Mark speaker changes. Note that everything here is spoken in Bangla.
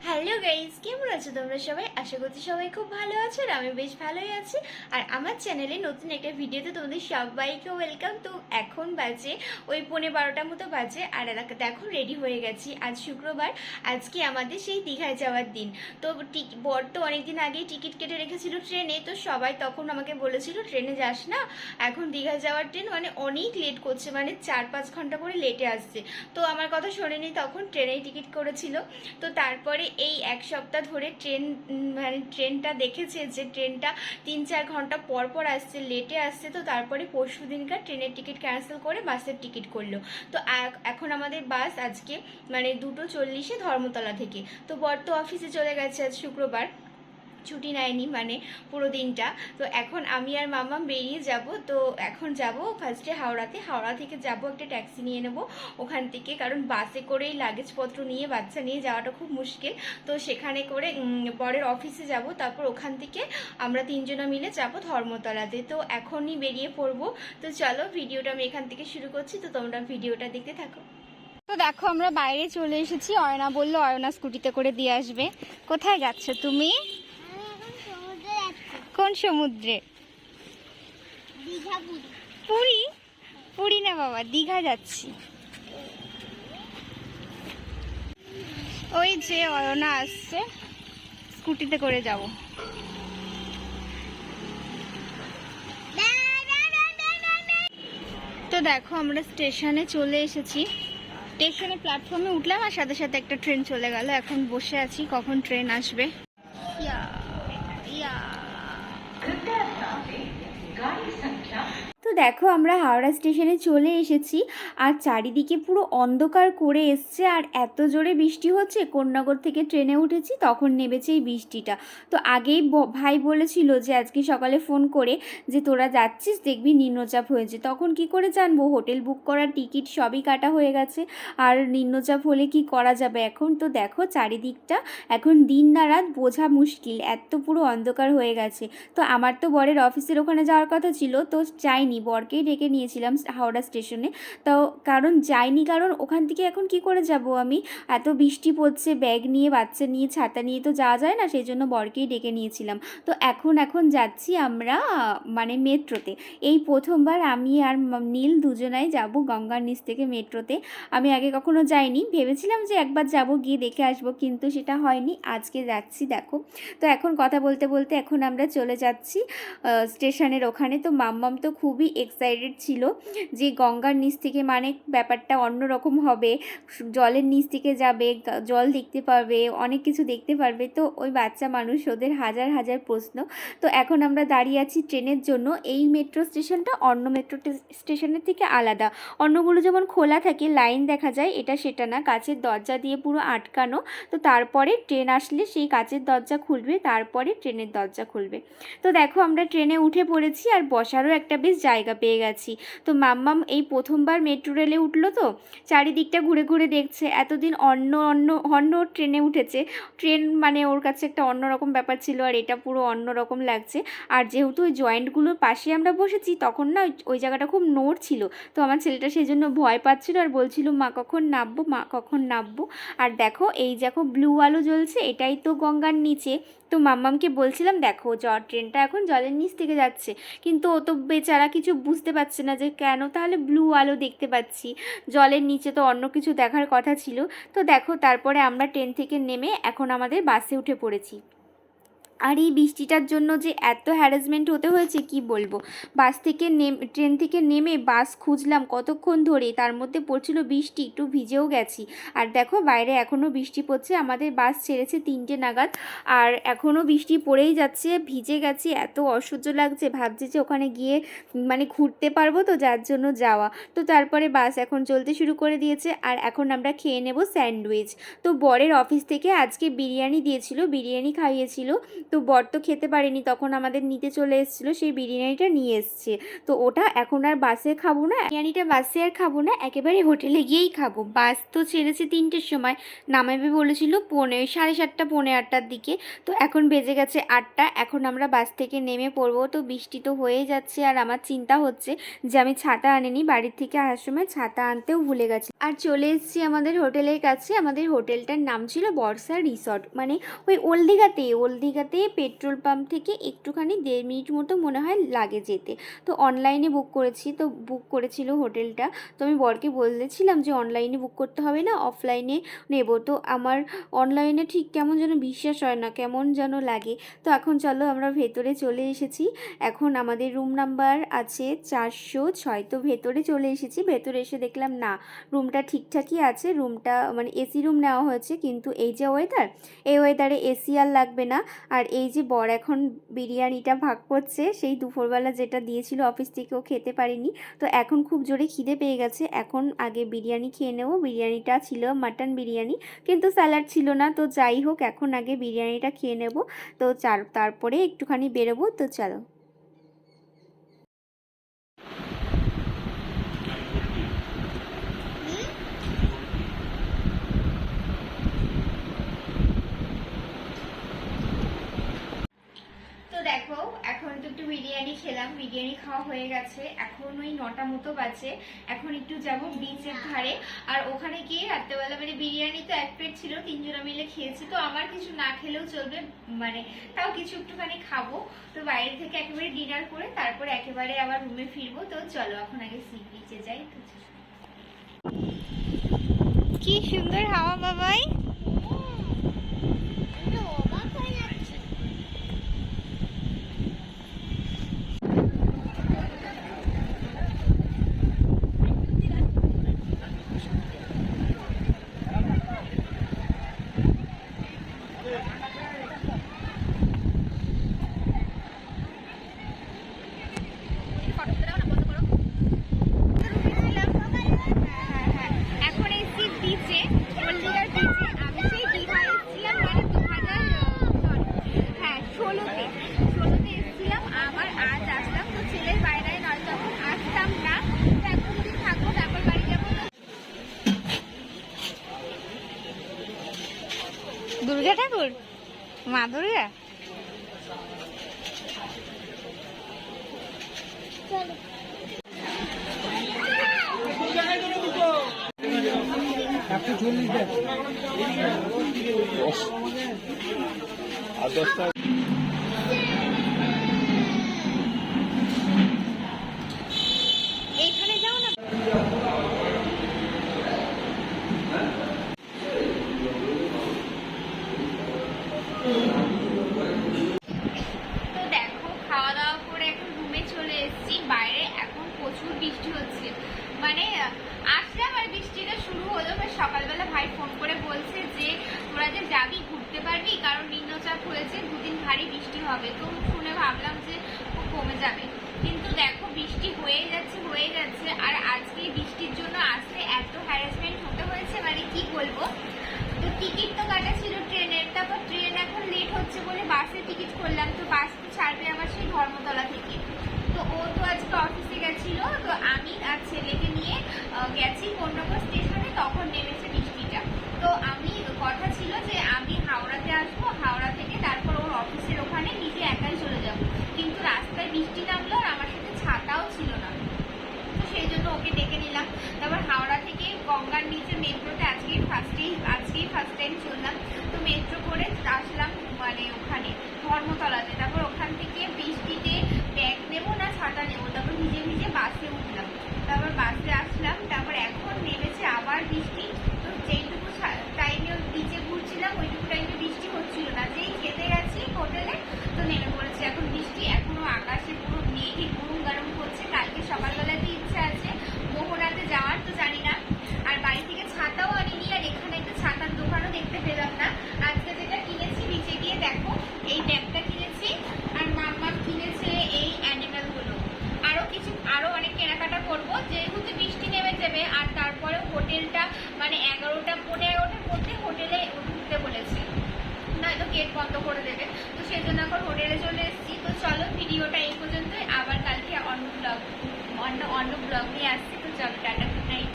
Speaker 1: হ্যালো গাইস, কেমন আছো তোমরা সবাই? আশা করছি সবাই খুব ভালো আছো আর আমি বেশ ভালোই আছি। আর আমার চ্যানেলে নতুন একটা ভিডিওতে তোমাদের সবাইকে ওয়েলকাম। তো এখন বাজে ওই 11:30 মতো বাজে আর দেখো রেডি হয়ে গেছি। আজ শুক্রবার, আজকে আমাদের সেই দীঘায় যাওয়ার দিন। তো বর তো অনেকদিন আগেই টিকিট কেটে রেখেছিল ট্রেনে, তো সবাই তখন আমাকে বলেছিল ট্রেনে যাস না, এখন দীঘা যাওয়ার ট্রেন মানে অনেক লেট করছে, মানে 4-5 ঘন্টা করে লেটে আসছে। তো আমার কথা শোনেনি, তখন ট্রেনেই টিকিট করেছিল। তো তারপরে এই এক সপ্তাহ ধরে মানে ট্রেনটা দেখেছে যে ট্রেনটা 3-4 ঘন্টা পর পর আসছে, লেটে আসছে। তো তারপরে পরশু দিনকার ট্রেনের টিকিট ক্যান্সেল করে বাসের টিকিট করলো। তো এখন আমাদের বাস আজকে মানে 2:40-এ ধর্মতলা থেকে। তো বর তো অফিসে চলে গেছে, আজ শুক্রবার, ছুটি নেয়নি মানে পুরো দিনটা। তো এখন আমি আর মামা বেরিয়ে যাব। তো এখন যাব ফার্স্টে হাওড়াতে, হাওড়া থেকে যাব একটা ট্যাক্সি নিয়ে নেব ওখান থেকে, কারণ বাসে করেই লাগেজপত্র নিয়ে বাচ্চা নিয়ে যাওয়াটা খুব মুশকিল। তো সেখানে করে বরের অফিসে যাব, তারপর ওখান থেকে আমরা তিনজনা মিলে যাব ধর্মতলাতে। তো এখনই বেরিয়ে পড়বো। তো চলো, ভিডিওটা আমি এখান থেকে শুরু করছি, তো তোমরা ভিডিওটা দেখতে থাকো। তো দেখো আমরা বাইরে চলে এসেছি, অয়না বললো অয়না স্কুটিতে করে দিয়ে আসবে। কোথায় যাচ্ছ তুমি? কোন সমুদ্রে? পুরী? পুরী না বাবা, দীঘা যাচ্ছি। ওই যে অয়না আসছে, স্কুটিতে করে যাব। তো দেখো আমরা স্টেশনে চলে এসেছি, স্টেশনে প্ল্যাটফর্মে উঠলাম আর সাথে সাথে একটা ট্রেন চলে গেল। এখন বসে আছি কখন ট্রেন আসবে। ইয়া ইয়া। তো দেখো আমরা হাওড়া স্টেশনে চলে এসেছি আর চারিদিকে পুরো অন্ধকার করে এসছে আর এত জোরে বৃষ্টি হচ্ছে। কোন্নগর থেকে ট্রেনে উঠেছি, তখন নেমেছে এই বৃষ্টিটা। তো আগেই ভাই বলেছিল যে আজকে সকালে ফোন করে যে তোরা যাচ্ছিস দেখবি নিম্নচাপ হয়েছে। তখন কি করে জানবো? হোটেল বুক করার টিকিট সবই কাটা হয়ে গেছে, আর নিম্নচাপ হলে কি করা যাবে এখন? তো দেখো চারিদিকটা এখন দিন না রাত বোঝা মুশকিল, এত পুরো অন্ধকার হয়ে গেছে। তো আমার তো বরের অফিসের ওখানে যাওয়ার কথা ছিল, তো যাইনি, বরকেই ডেকে নিয়েছিলাম হাওড়া স্টেশনে। তো যাইনি কারণ ওখান থেকে এখন কি করে যাব আমি? এত বৃষ্টি পড়ছে, ব্যাগ নিয়ে বাচ্চা নিয়ে ছাতা নিয়ে তো যাওয়া যায় না, সেই জন্য বরকেই ডেকে নিয়েছিলাম। তো এখন যাচ্ছি আমরা মানে মেট্রোতে। এই প্রথমবার আমি আর নীল দুজনাই যাব গঙ্গার নিচ থেকে মেট্রোতে। আমি আগে কখনো যাইনি, ভেবেছিলাম যে একবার যাব, গিয়ে দেখে আসবো, কিন্তু সেটা হয়নি। আজকে যাচ্ছি দেখো। তো এখন কথা বলতে বলতে এখন আমরা চলে যাচ্ছি স্টেশনের ওখানে। তো মাম্মাম তো খুবই এক্সাইটেড ছিল যে গঙ্গার নিচ থেকে মানে ব্যাপারটা অন্যরকম হবে, জলের নিচ থেকে যাবে, জল দেখতে পারবে, অনেক কিছু দেখতে পারবে। তো ওই বাচ্চা মানুষ, ওদের হাজার হাজার প্রশ্ন। তো এখন আমরা দাঁড়িয়ে আছি ট্রেনের জন্য। এই মেট্রো স্টেশনটা অন্য মেট্রো স্টেশনের থেকে আলাদা। অন্যগুলো যেমন খোলা থাকে, লাইন দেখা যায়, এটা সেটা না, কাচের দরজা দিয়ে পুরো আটকানো। তো তারপরে ট্রেন আসলে সেই কাচের দরজা খুলবে, তারপরে ট্রেনের দরজা খুলবে। তো দেখো আমরা ট্রেনে উঠে পড়েছি আর বসারও একটা বেশ জায়গা পেয়ে গেছি। তো মাম্মাম এই প্রথমবার মেট্রো রেলে উঠলো, তো চারিদিকটা ঘুরে ঘুরে দেখছে। এতদিন অন্য অন্য অন্য ট্রেনে উঠেছে, ট্রেন মানে ওর কাছে একটা অন্যরকম ব্যাপার ছিল, আর এটা পুরো অন্যরকম লাগছে। আর যেহেতু ওই জয়েন্টগুলোর পাশে আমরা বসেছি, তখন না ওই জায়গাটা খুব নড় ছিল। তো আমার ছেলেটা সেই জন্য ভয় পাচ্ছিল আর বলছিল মা কখন নামবো, মা কখন নামবো। আর দেখো এই দেখো ব্লু আলো জ্বলছে, এটাই তো গঙ্গার নিচে। তো মাম্মামকে বলছিলাম দেখো ট্রেনটা এখন জলের নিচ থেকে যাচ্ছে, কিন্তু ও তো বেচারা কিছু বুঝতে পারছে না যে কেন তাহলে ব্লু আলো দেখতে পাচ্ছি, জলের নিচে তো অন্য কিছু দেখার কথা ছিল। তো দেখো তারপরে আমরা ট্রেন থেকে নেমে এখন আমাদের বাসে উঠে পড়েছি। আর এই বৃষ্টিটার জন্য যে এত হ্যারাসমেন্ট হতে হয়েছে কি বলবো। ট্রেন থেকে নেমে বাস খুঁজলাম কতক্ষণ ধরে, তার মধ্যে পড়ছিল বৃষ্টি, একটু ভিজেও গেছি। আর দেখো বাইরে এখনও বৃষ্টি পড়ছে, আমাদের বাস ছেড়েছে 3টে নাগাদ আর এখনও বৃষ্টি পড়েই যাচ্ছে। ভিজে গেছি, এত অসহ্য লাগছে, ভাবছি যে ওখানে গিয়ে মানে ঘুরতে পারবো, তো যার জন্য যাওয়া। তো তারপরে বাস এখন চলতে শুরু করে দিয়েছে আর এখন আমরা খেয়ে নেব স্যান্ডউইচ। তো বরের অফিস থেকে আজকে বিরিয়ানি দিয়েছিল, বিরিয়ানি খাইয়েছিল। তো বর তো খেতে পারেনি, তখন আমাদের নিতে চলে এসেছিলো, সেই বিরিয়ানিটা নিয়ে এসছে। তো ওটা এখন আর বাসে খাবো না, বিরিয়ানিটা বাসে আর খাবো না, একেবারে হোটেলে গিয়েই খাবো। বাস তো ছেড়েছে 3টের সময়, নামাবে বলেছিল 7:30 8টার দিকে। তো এখন বেজে গেছে 8টা, এখন আমরা বাস থেকে নেমে পড়বো। তো বৃষ্টি তো হয়েই যাচ্ছে, আর আমার চিন্তা হচ্ছে যে আমি ছাতা আনিনি, বাড়ির থেকে আসার সময় ছাতা আনতেও ভুলে গেছি। আর চলে এসেছি আমাদের হোটেলের কাছে। আমাদের হোটেলটার নাম ছিল বর্ষা রিসর্ট, মানে ওই ওল্ড পেট্রোল পাম্প থেকে একটুখানি 1.5 মিনিট মতো মনে হয় লাগে যেতে। তো অনলাইনে বুক করেছি, তো বুক করেছিল হোটেলটা। তো আমি বরকে বলেছিলাম যে অনলাইনে বুক করতে হবে না, অফলাইনে নেব। তো আমার অনলাইনে ঠিক কেমন যেন বিশ্বাস হয় না, কেমন যেন লাগে। তো এখন চলো আমরা ভেতরে চলে এসেছি। এখন আমাদের রুম নাম্বার আছে 406। তো ভেতরে চলে এসেছি, ভেতরে এসে দেখলাম না, রুমটা ঠিকঠাকই আছে। রুমটা মানে এসি রুম নেওয়া হয়েছে, কিন্তু এই যে ওয়েদার, এই ওয়েদারে এসি আর লাগবে না। আর এই যে বর এখন বিরিয়ানিটা ভাগ করছে, সেই দুপুরবেলা যেটা দিয়েছিল অফিস থেকেও খেতে পারিনি। তো এখন খুব জোরে খিদে পেয়ে গেছে, এখন আগে বিরিয়ানি খেয়ে নেবো। বিরিয়ানিটা ছিল মাটন বিরিয়ানি, কিন্তু স্যালাড ছিল না। তো যাই হোক, এখন আগে বিরিয়ানিটা খেয়ে নেব। তো তারপরে একটুখানি বেরোবো। তো চলো। তো দেখো, এখন তো একটু বিরিয়ানি খেলাম, বিরিয়ানি খাওয়া হয়ে গেছে। এখন ওই 9টা মতো বাজে। এখন একটু যাব বিচের ধারে, আর ওখানে গিয়ে রাত্রেবেলা মানে বিরিয়ানি তো 1 প্লেট ছিল, 3 জনা মিলে খেয়েছি। তো আমার কিছু না খেলেও চলবে, মানে তাও কিছু একটুখানি খাবো। তো বাইরে থেকে একেবারে ডিনার করে তারপরে একেবারে আবার রুমে ফিরবো। তো চলো এখন আগে সি বিচে যাই। তো কি সুন্দর হাওয়া বাবাই। দুর্গা ঠাকুর, মা দুর্গা। এইখানে যাও না। বাইরে এখন প্রচুর বৃষ্টি হচ্ছে, মানে আসলাম আর বৃষ্টিটা শুরু হলো। সকালবেলা ভাই ফোন করে বলছে যে তোরা যে যাবি ঘুরতে পারবি, কারণ নিম্নচাপ হয়েছে, 2 দিন ভারী বৃষ্টি হবে। তো শুনে ভাবলাম যে কমে যাবে, কিন্তু দেখো বৃষ্টি হয়ে যাচ্ছে। আর আজকে বৃষ্টির জন্য আসতে এত হ্যারাসমেন্ট হতে হয়েছে, মানে কি বলবো। তো টিকিট তো কাটা ছিল ট্রেনের, তারপর ট্রেন এখন লেট হচ্ছে বলে বাসে টিকিট করলাম। তো বাস তো ছাড়বে আমার সেই ধর্মতলা থেকে। তো ও তো আজকে অফিসে গেছিল, তো আমি আর ছেলেকে নিয়ে গেছি কোন্নগর স্টেশনে, তখন নেমেছে বৃষ্টিটা। তো আমি কথা ছিল যে আমি হাওড়াতে আসবো, হাওড়া থেকে তারপর ওর অফিসের ওখানে নিজে একাই চলে যাব, কিন্তু রাস্তায় বৃষ্টি নামলো আর আমার সাথে ছাতাও ছিল না। তো সেই জন্য ওকে ডেকে নিলাম। তারপর হাওড়া থেকে গঙ্গার নিচে মেট্রোতে আজকেই ফার্স্ট টাইম চললাম। তো মেট্রো করে আসলাম মানে ওখানে ধর্মতলাতে। তারপর ওখান থেকে বৃষ্টিতে ব্যাগ নেবো না ছাতা নেবো, তারপর ভিজে বাসে উঠলাম। তারপর বাসে আসলাম, তারপর এখন নেমেছে আবার বৃষ্টি। তো যেইটুকু টাইমে বিচে ঘুরছিলাম ওইটুকু টাইমে বৃষ্টি হচ্ছিল না, যেই খেতে গেছি হোটেলে তো নেমে পড়েছে এখন বৃষ্টি। এখনো আকাশে পুরো মেঘে গরম করছে। কালকে সকালবেলাতে ইচ্ছা আছে মোহনাতে যাওয়ার, তো জানি না। আর বাড়ি থেকে ছাতাও আনিনি, আর এখানে একটা ছাতার দোকানও দেখতে পেলাম না। আজকে যেটা কিনেছি বিচে গিয়ে দেখো, এই ব্যাগটা কিনেছি, আর মাম্মা কিনেছে এই অ্যানিমেলগুলো। আরো অনেক কেনাকাটা করবো, যেহেতু বৃষ্টি নেমে যাবে। আর তারপরে হোটেলটা মানে 11টা 11:15 মধ্যে হোটেলে উঠতে বলেছে না, নয়তো গেট বন্ধ করে দেবে। তো সেই জন্য এখন হোটেলে চলে এসেছি। তো চলো ভিডিওটা এই পর্যন্তই, আবার কালকে অন্য ব্লগ নিয়ে আসছি। তো চলো টাটা, গুড নাইট।